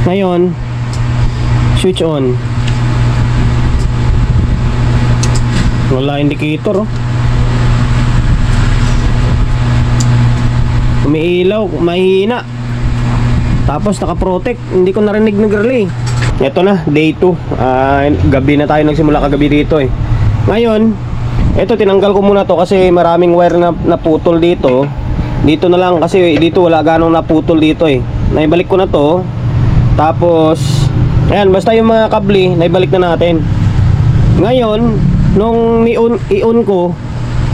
Ngayon, switch on. Wala indicator, oh. Umiilaw, mahina. Tapos naka-protect, hindi ko narinig nag-relay. Ito na, day 2. Gabi na tayo nagsimula kagabi dito eh. Ngayon, ito tinanggal ko muna to kasi maraming wire na naputol dito. Dito na lang kasi dito wala ganong naputol dito eh. Naibalik ko na to. Tapos, ayan, basta yung mga kabli, naibalik na natin. Ngayon, nung i-on ko,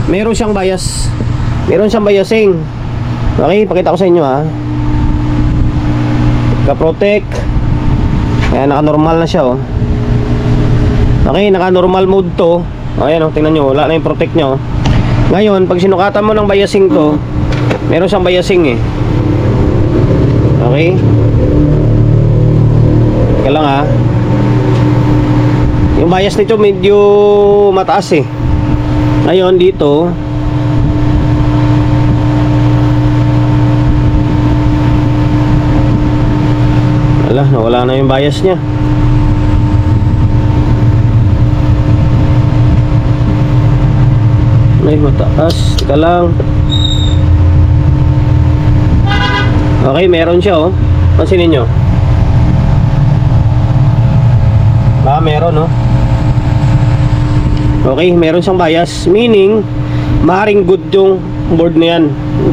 meron siyang bias. Meron siyang biasing. Okay, pakita ko sa inyo ha. Ka-protect. Ayan, naka-normal na siya oh. Okay, naka-normal mode to. Ayan oh, tingnan nyo, wala na yung protect nyo. Ngayon, pag sinukatan mo ng biasing to, meron siyang biasing eh. Okay. Kaya lang ha. Yung bias nito medyo mataas eh. Ngayon dito, nawala na yung bias niya. May mataas. Tika lang. Okay, meron siya oh. Pansinin nyo. Meron oh. Okay, meron siyang bias. Meaning, maaaring good yung board na yan.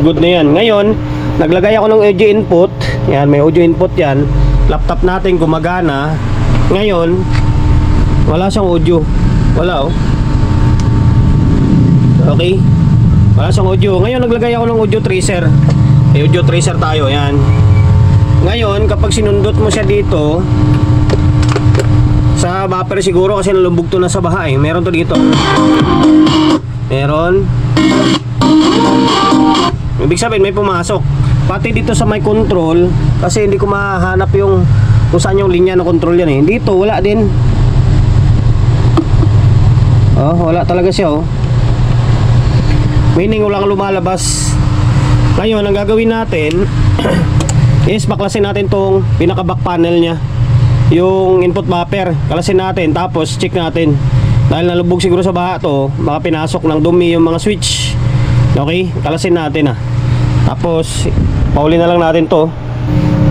Good na yan. Ngayon, naglagay ako ng audio input. Yan, may audio input yan. Laptop natin gumagana. Ngayon, wala siyang audio. Wala oh. Okay, wala siyang audio. Ngayon naglagay ako ng audio tracer. Audio tracer tayo, yan. Ngayon, kapag sinundot mo siya dito sa buffer siguro kasi nalubog to na sa baha eh. Meron to dito. Meron. Ibig sabihin may pumasok. Pati dito sa may control kasi hindi ko mahanap yung kung saan yung linya ng control yan eh. Dito wala din. Oh, wala talaga siya oh. Meaning walang lumalabas. Ngayon ang gagawin natin is baklasin natin tong pinaka back panel nya, yung input buffer. Kalasin natin tapos check natin. Dahil nalubog siguro sa baha to, baka pinasok ng dumi yung mga switch. Okay, kalasin natin ah. Tapos pauli na lang natin to.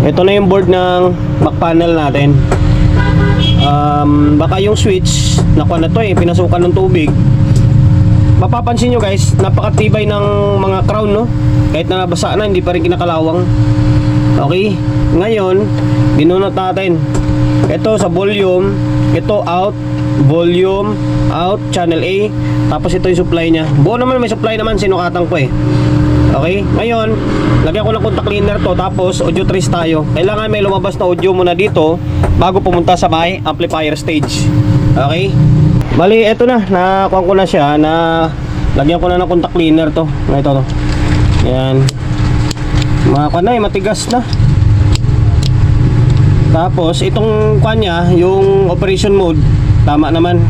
Ito na yung board ng back panel natin. Baka yung switch nakuha na to eh, pinasukan ng tubig. Mapapansin nyo guys, napakatibay ng mga crown no. Kahit na nabasa na, hindi pa rin kinakalawang. Okay, ngayon binunot natin. Ito sa volume, ito out, volume, out, channel A. Tapos ito yung supply nya. Buo naman, may supply naman, sinukatan ko eh. Okay, ngayon lagyan ko ng contact cleaner to. Tapos audio trace tayo. Kailangan may lumabas na audio muna dito bago pumunta sa may amplifier stage. Okay, bali eto na, nakuha ko na siya. Na lagyan ko na ng contact cleaner to. Ito to. Yan. Makakuha na eh, matigas na. Tapos itong kanya, yung operation mode, tama naman.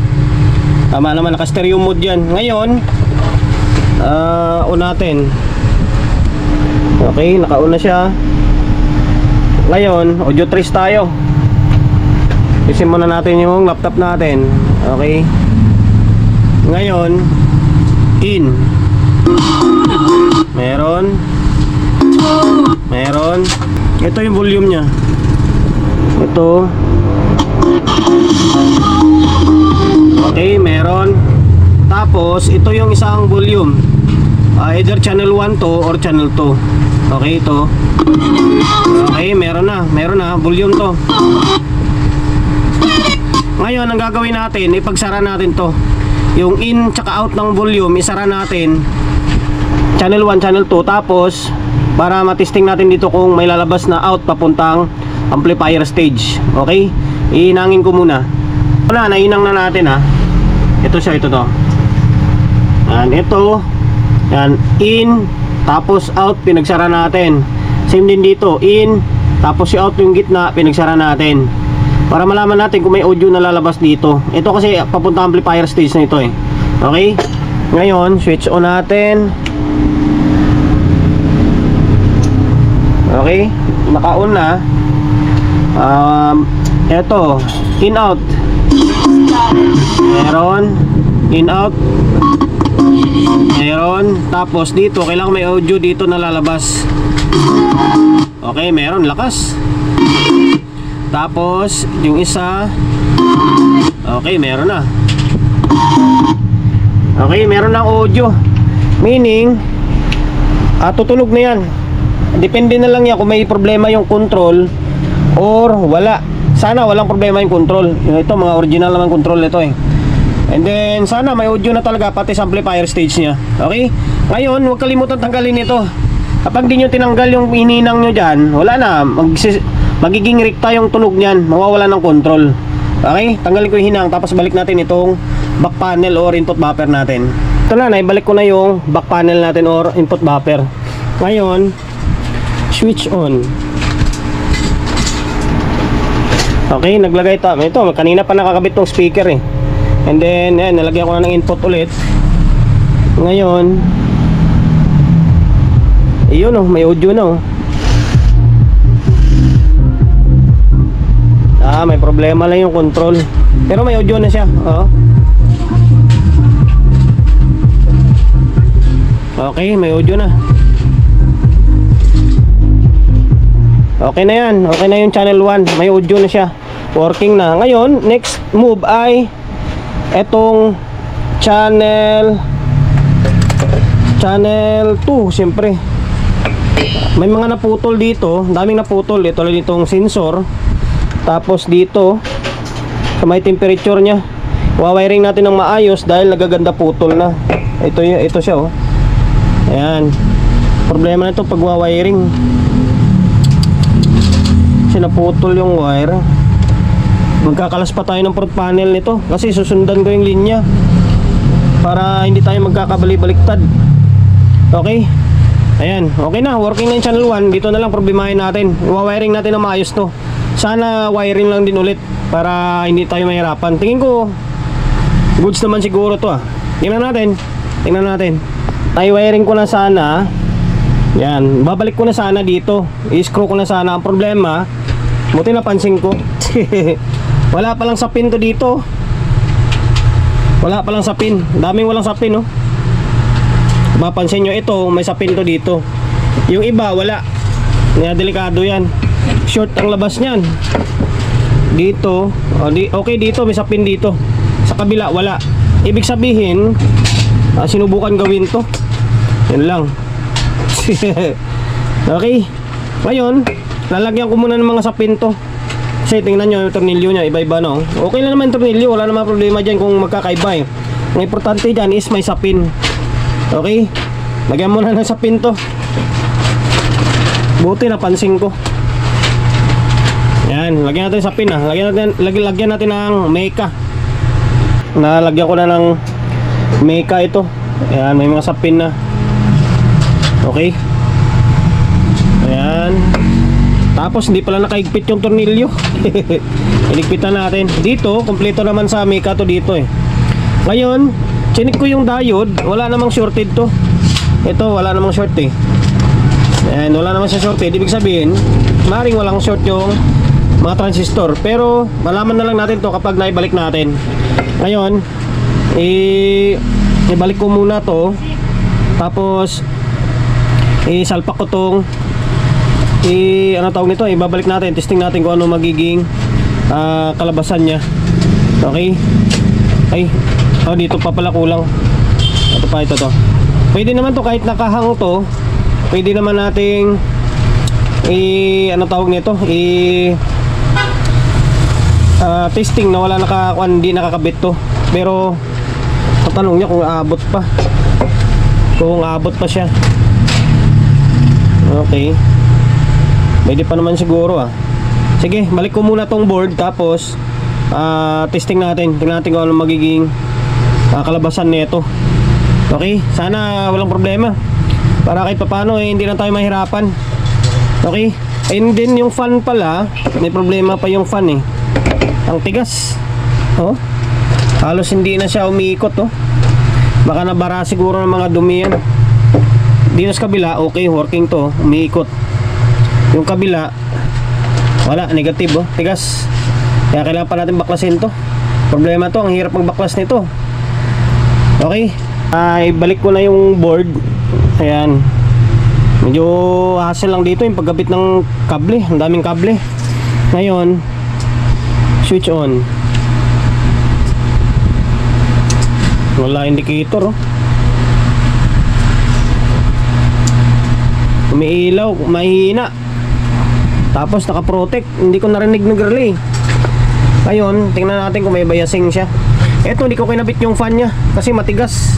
Tama naman, naka stereo mode yan. Ngayon on natin. Okay, naka-on na siya. Ngayon, audio trace tayo. Isin muna natin yung laptop natin. Okay. Ngayon, in. Meron. Meron. Ito yung volume nya. Ito. Okay, meron. Tapos, ito yung isang volume. Either channel 1 to or channel 2. Okay, ito. Okay, meron na. Meron na. Volume to. Ngayon, ang gagawin natin, ipagsara natin to. Yung in tsaka out ng volume, isara natin. Channel 1, channel 2. Tapos, para matesting natin dito kung may lalabas na out papuntang amplifier stage. Okay? Iinangin ko muna. Wala, nainang na natin ha. Ito siya, ito to. Yan, ito. Yan, in. Tapos out, pinagsara natin. Same din dito, in. Tapos si out yung gitna, pinagsara natin. Para malaman natin kung may audio na lalabas dito. Ito kasi papunta amplifier stage na ito eh. Okay? Ngayon, switch on natin. Okay? Naka-on na. Eto, in out. Meron. In out. Meron. Tapos dito, kailangan may audio dito na lalabas. Okay, meron. Lakas. Tapos, yung isa. Okay, meron na. Okay, meron ng audio. Meaning, tutunog na yan. Depende na lang yan kung may problema yung control or wala. Sana walang problema yung control. Ito, mga original naman control ito eh. And then, sana may audio na talaga pati sa amplifier stage niya. Okay? Ngayon, huwag kalimutan tanggalin ito. Kapag di nyo tinanggal yung hininang nyo dyan, wala na. Magiging rikta yung tunog niyan. Mawawala ng control. Okay? Tanggalin ko yung hinang. Tapos balik natin itong back panel or input buffer natin. Ito na, naibalik ko na yung back panel natin or input buffer. Ngayon, switch on. Okay, naglagay ito. Ito, kanina pa nakakabit tong speaker eh. And then, ayan, nalagyan ko na ng input ulit. Ngayon, ayun oh, may audio na oh. May problema lang yung control. Pero may audio na siya, oh. Okay, may audio na. Okay na yan. Okay na yung channel 1. May audio na siya. Working na. Ngayon, next move ay etong channel 2, siyempre. May mga naputol dito. Daming naputol. Ito lang itong sensor. Tapos dito sa may temperature nya, wawiring natin ng maayos dahil nagaganda putol na. Ito siya oh. Ayan. Problema na ito pag wawiring. Kasi naputol yung wire. Magkakalas pa tayo ng front panel nito kasi susundan ko yung linya para hindi tayo magkakabali-baliktad. Okay? Ayan, okay na, working na yung channel 1. Dito na lang problemahin natin. Wawiring natin ng maayos to. Sana wiring lang din ulit para hindi tayo mahirapan. Tingin ko goods naman siguro to ah. Tingnan natin. I-wiring ko na sana. Yan, babalik ko na sana dito. I-screw ko na sana. Ang problema, buti napansin ko. Wala pa lang sapin to dito. Wala pa lang sapin. Daming walang sapin, no? Mapansin nyo, ito, may sapin to dito. Yung iba, wala. Kaya delikado yan. Short ang labas niyan. Dito, okay dito, may sapin dito. Sa kabila, wala. Ibig sabihin, sinubukan gawin to. Yan lang. Okay. Ngayon, lalagyan ko muna ng mga sapin to. Kasi tingnan nyo yung tornilyo nya, iba-iba no. Okay lang naman yung tornilyo, wala naman problema dyan kung magkakaiba eh. Ang importante dyan is may sapin. Okay. Lagyan muna ng sapin to. Buti napansin ko. Yan, lagyan natin sapin ah. Lagyan natin ng Meca. Nalagyan ko na ng Meca ito. Ayan, may mga sapin na. Okay. Ayan. Tapos hindi pala nakaigpit yung tornilyo. Iligpitan natin. Dito, kompleto naman sa Meca to dito eh. Ngayon, chinik ko yung diode. Wala namang shorted to. Ito, wala namang short eh. Ayan, wala namang siya shorted. Ibig sabihin, maring walang short yung mga transistor. Pero, malaman na lang natin to kapag naibalik natin. Ngayon, ibalik ko muna to. Tapos, isalpak ko tong ano tawag nito, ibabalik natin, testing natin kung ano magiging kalabasan nya. Okay. Ay, dito pa pala kulang. Ito pa, ito to. Pwede naman to kahit nakahang to. Pwede naman nating ano tawag nito, testing na wala hindi nakakabit to. Pero tatanong niya kung aabot pa. Kung aabot pa siya. Okay. Pwede pa naman siguro ah. Sige, balik ko muna tong board. Tapos testing natin. Tingnan natin kung ano magiging kalabasan nito. Okay, sana walang problema. Para kahit paano hindi na tayo mahirapan. Okay. And then yung fan pala, may problema pa yung fan eh. Ang tigas. Oh. Halos hindi na siya umiikot oh. Baka nabara siguro ng mga dumi yan. Dito sa kabila, okay, working to, umiikot. Yung kabila, Wala, negative oh, tigas. Kaya kailangan pa natin baklasin to. Problema to, ang hirap magbaklas nito. Okay, ibalik ko na yung board. Ayan. Medyo hassle lang dito yung pagkabit ng kable. Ang daming kable. Ngayon, switch on. Wala indicator oh. Umiilaw, mahina. Tapos naka-protect, hindi ko narinig nag-relay. Ngayon, tingnan natin kung may biasing siya. Eto, hindi ko kinabit yung fan niya kasi matigas.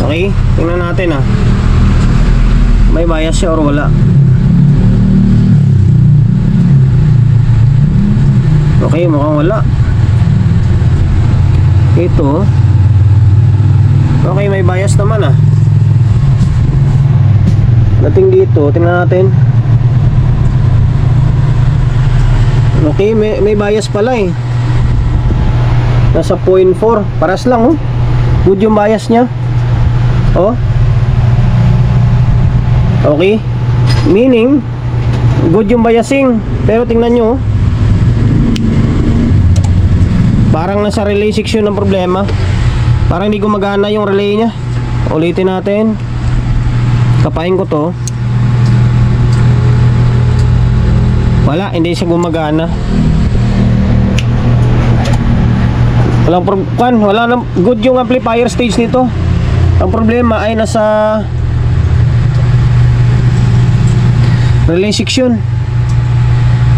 Okay, tingnan natin ah. May bias siya or wala. Okay, mukhang wala. Ito. Okay, may bias naman ah. Dating dito, tingnan natin. Okay, may bias pala eh. Nasa 0.4. Paras lang oh. Good yung bias niya. Oh. Okay. Meaning, good yung biasing. Pero tingnan nyo oh. Parang nasa relay section ng problema. Parang hindi gumagana yung relay niya. Ulitin natin. Kapain ko to. Wala, hindi siya gumagana. Wala na good yung amplifier stage nito. Ang problema ay nasa relay section.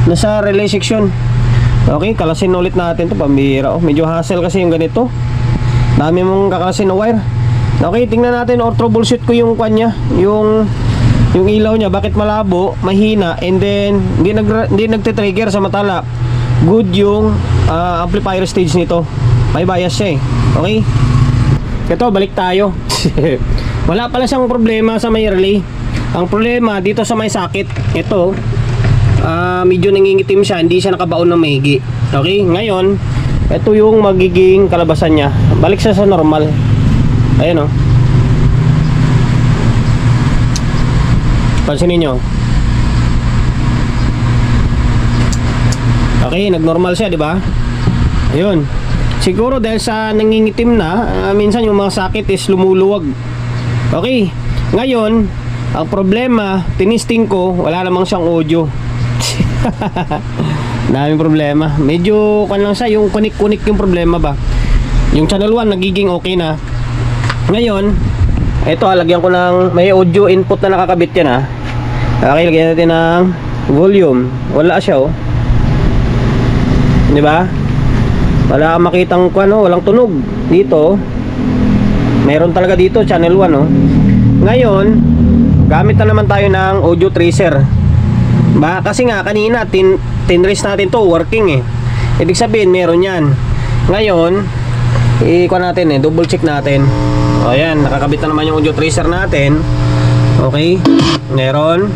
Nasa relay section. Okay, kalasin ulit natin to, pambihira oh. Medyo hassle kasi yung ganito. Dami mong kakalasin na wire. Okay, tingnan natin or troubleshoot ko yung kanya, yung ilaw niya, bakit malabo, mahina, and then hindi nagte-trigger sa matala. Good yung amplifier stage nito. May bias siya eh. Okay? Ito, balik tayo. Wala pala siyang problema sa may relay. Ang problema dito sa may sakit. Ito, medyo nangingitim siya, hindi siya nakabaon ng maigi. Okay? Ngayon, ito yung magiging kalabasan niya. Balik siya sa normal. Ayan o. Pansinin nyo. Okay, nag-normal siya, di ba? Ayun. Siguro dahil sa nangingitim na, minsan yung mga sakit is lumuluwag. Okay. Ngayon, ang problema, tinisting ko, wala namang siyang audio. Daming problema. Medyo kan lang siya, yung kunik-kunik yung problema ba. Yung channel 1 nagiging okay na. Ngayon, ito lagyan ko ng may audio input na nakakabit yan ha. Okay, lagyan natin ng volume. Wala siya oh. Di ba? Wala kang makitang walang tunog dito. Meron talaga dito channel 1 oh. Ngayon, gamit na naman tayo ng audio tracer. Kasi nga kanina tinrace natin to working eh. Ibig sabihin meron yan. Ngayon, natin double check natin. O ayan, nakakabit na naman yung audio tracer natin. Okay, meron.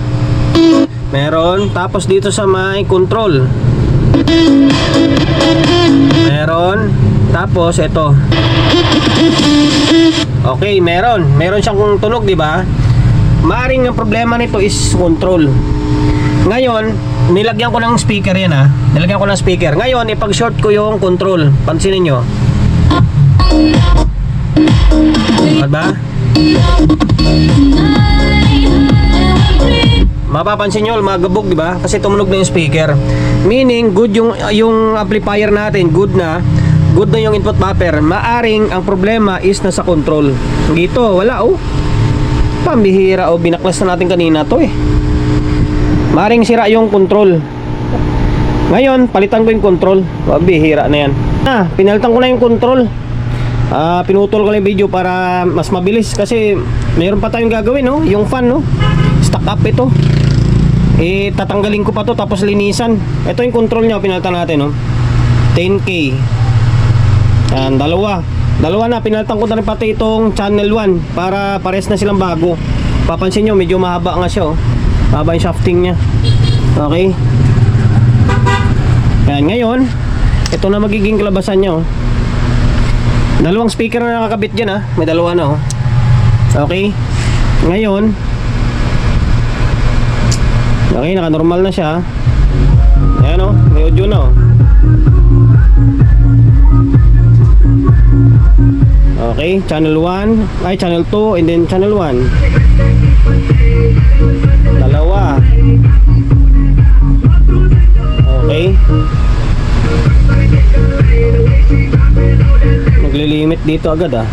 Tapos dito sa may control meron. Tapos ito. Okay, meron siyang tunog, di ba? Maaring ang problema nito is control. Ngayon, nilagyan ko ng speaker yan ha. Nilagyan ko ng speaker. Ngayon, ipag-short ko yung control. Pansinin nyo. Diba? Mapapansin nyo, magabog, diba? Kasi tumunog na yung speaker. Meaning, good yung amplifier natin. Good na yung input buffer. Maaring ang problema is nasa control. Dito, wala oh. Pambihira oh. Binaklas na natin kanina to eh. Maaring sira yung control. Ngayon, palitan ko yung control. Pambihira na yan. Pinalitan ko na yung control. Pinutol ko lang yung video para mas mabilis. Kasi mayroon pa tayong gagawin no? Yung fan no? Stuck up ito. Tatanggalin ko pa to tapos linisan. Ito yung control niya, pinalitan natin no? 10K. Yan, dalawa na, pinalitan ko na rin pati itong channel 1 para pares na silang bago. Papansin nyo, medyo mahaba nga siya oh. Mahaba yung shafting niya. Okay. Yan, ngayon ito na magiging kalabasan niya oh. Dalawang speaker na nakakabit dyan ah. May dalawa na oh. Okay. Ngayon, okay, naka-normal na siya. Ayan o, may audio na o. Okay, channel 1, ay channel 2 and then channel 1. Dalawa. Okay. Naglilimit dito agad ah.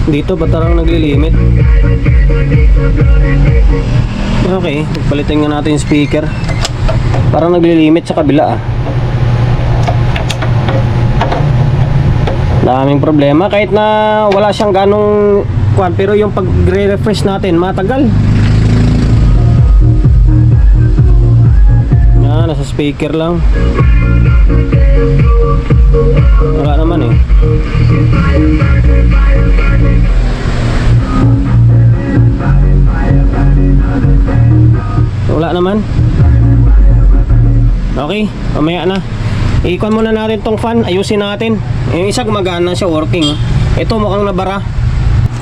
Dito ba tarang naglilimit? Okay, palitin nga natin yung speaker. Parang naglilimit sa kabila ah. Daming problema kahit na wala siyang ganong kuan, pero yung pag-refresh natin matagal. Yan, nasa speaker lang. Wala naman eh. Wala naman. Okay, mamaya na. Ikuan muna natin tong fan, ayusin natin. Yung isa gumagana siya, working. Ito mukhang nabara.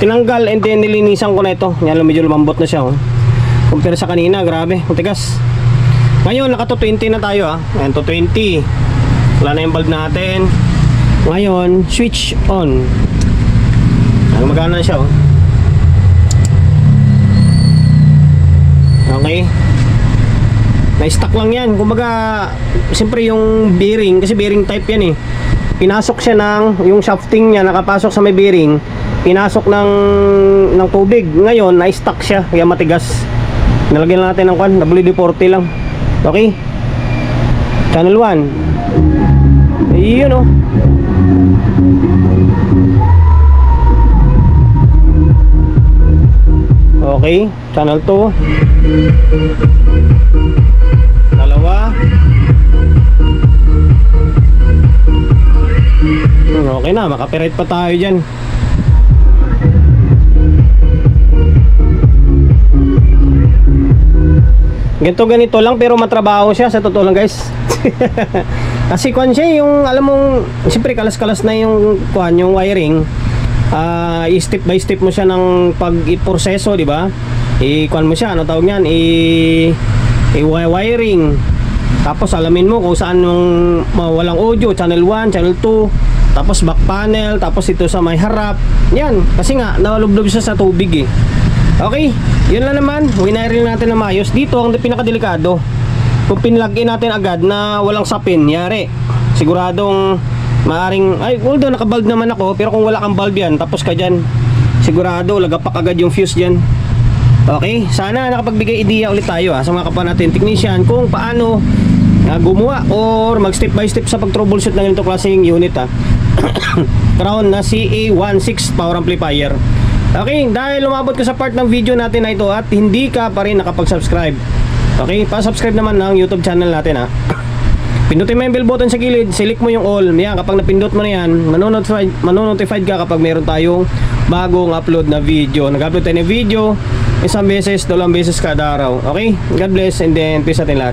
Tinanggal and then nilinisan ko na ito. Yan, medyo lumambot na siya oh. Compare sa kanina, grabe, matigas. Ngayon, naka 220 na tayo ah. Ayan, 220. Wala na yung bulb natin. Ngayon, switch on. Ayan, gumagana na siya oh. Okay. Na-stuck lang yan. Kumbaga, siyempre yung bearing, kasi bearing type yan eh. Pinasok siya ng, yung shafting niya nakapasok sa may bearing, pinasok ng tubig. Ngayon, na-stuck siya, kaya matigas. Nalagyan natin ng kwan, WD-40 lang. Okay? Channel 1. Yun o. Okay, channel 2. Dalawa. Okay na, makapirate pa tayo dyan. Ganito lang pero matrabaho siya sa totoo lang guys. Kasi kuan siya yung alam mong siyempre kalas-kalas na yung kuan yung wiring. Step by step mo siya ng pag-iproseso, di ba? I-kuan mo siya, ano tawag niyan? I-wiring. Tapos alamin mo kung saan yung walang audio, channel 1, channel 2, tapos back panel, tapos ito sa may harap. Yan, kasi nga nalublob siya sa tubig eh. Okay, yun lang naman. Wiring natin na maayos. Dito ang pinakadelikado. Kung pinlagin natin agad na walang sapin, yari. Siguradong maaring, ay although nakabulb naman ako, pero kung wala kang bulb yan, tapos ka dyan, sigurado lagapak agad yung fuse dyan. Okay, sana nakapagbigay idea ulit tayo sa mga kapwa natin technician kung paano gumawa or mag step by step sa pag troubleshoot ng ganito klaseng unit Crown na CA16 power amplifier. Okay, dahil lumabot ka sa part ng video natin na ito at hindi ka pa rin nakapag-subscribe, okay, pa-subscribe naman ng YouTube channel natin Pindutin mo yung bell button sa gilid, select mo yung all. Yan, kapag napindot mo na yan, manonotified ka kapag meron tayong bagong upload na video. Nag-upload tayo ng video isang beses, dalawang beses kada araw. Okay? God bless and then peace atin lahat.